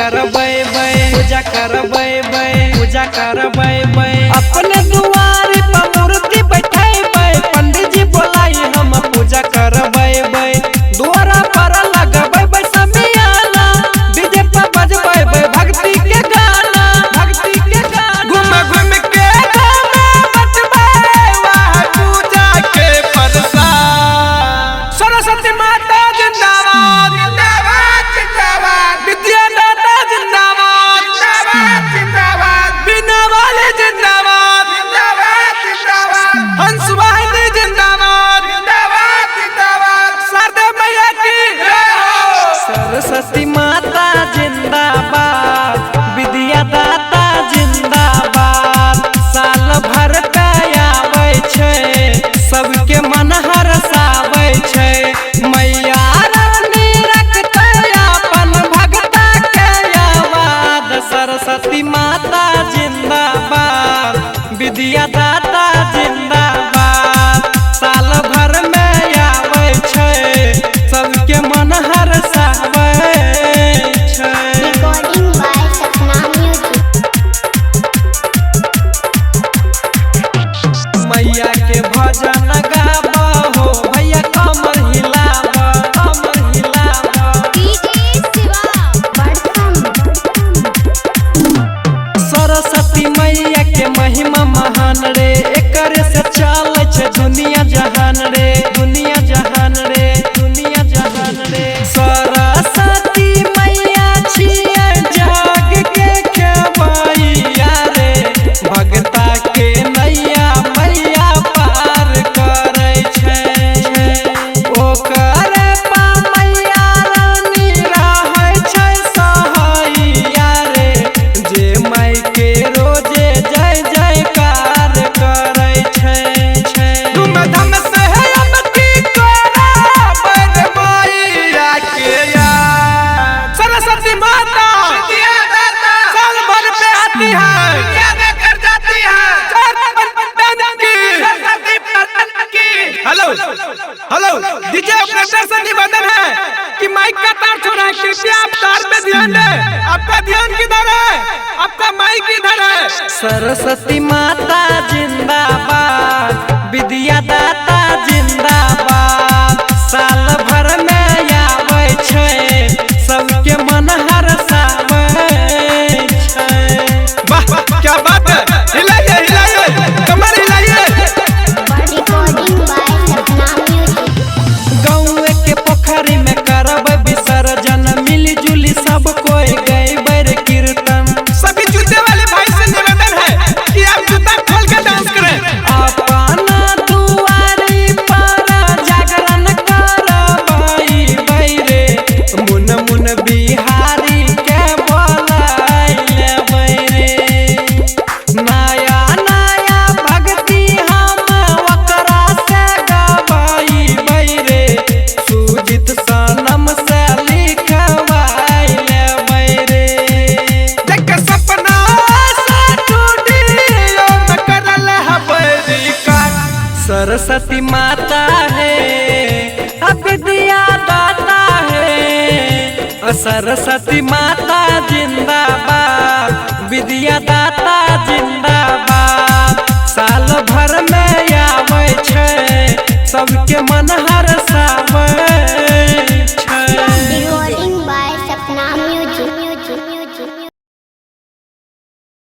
करबै पूजा करबै पूजा करबै अपने दुआरे पर मूर्ति बैठेबै पंडित जी बोलाई हम पूजा करबै दुआरा पर लगबै समियाना डीजे पर बजबै भक्ति के गाना घूम घूम के गाना बजबै वाह पूजा के प्रसाद। सरस्वती माता जिंदाबाद जिंदाबाद जिंदाबाद, विद्यादाता जिंदाबाद जिंदाबाद जिंदाबाद, बिना वाले जिंदाबाद जिंदाबाद जिंदाबाद, हंस वाहिनी जिंदाबाद जिंदाबाद जिंदाबाद, शारदा मैया की जय हो। सरस्वती माता जिंदाबाद विद्यादाता जिंदाबाद, साल भर पे आबै छै सबके मन हरसाबै छै मैया रानी रखते अपन भगता के आवाज। सरस्वती माता जिंदाबाद विद्यादाता जिंदाबाद, साल भर में आबै छै सबके मन हरसाबै छै। Recording by Sapna Music. मैया के भजन गाबा हो भैया कमर हिलाबा कमर हिलाबा। DJ Shiva Badham. सरस्वती मैया के महिमा महान रे, एकरे से चले छै दुनिया जहान रे दुनिया जहान रे दुनिया जहान रे। सरस्वती मैया छियै जग के खेवैया रे, भगता के नैया मैया पार करै छै ओकर पा मैया रानी रहै छै सहैया रे, जे माई के रोजे जय जयकार करै छै। धूमधाम से अब की करबै रे मैया के याद। सरस्वती माता विद्यादाता साल भर पे आती है याद कर जाती है हेलो हेलो डीजे ऑपरेटर से निवेदन है कि माइक का तार छोड़ा है, कृपया आप तार पे ध्यान दें। आपका ध्यान किधर है, आपका माइक किधर है। सरस्वती माता जिंदाबाद विद्यादाता जिंदाबाद, साल भर में आबै छै सबके मन हरसाबै छै। वाह क्या बात है, हिलाइए हिलाइए कमर हिलाइए। Recording by Sapna Music. गाँव के पोखरी में करबै विसर्जन, मिली जुली सब कोई गैबै रे कीर्तन। सभी जूते वाले भाई से निवेदन है कि आप जूता खोल के डांस करें। अपना दुआरी पर जागरण करबै रे, मुन मुन बिहारी के बोलाई लेबै रे। नया नया भक्ति हम ओकरा से गबै रे, सुजित सनम से लिखवाई लेबै रे। देख सपना से स्टूडियो में करल हबै रिकॉर्ड। सरस्वती माता है विद्यादाता है, सरस्वती माता जिंदाबाद विद्यादाता जिंदाबाद।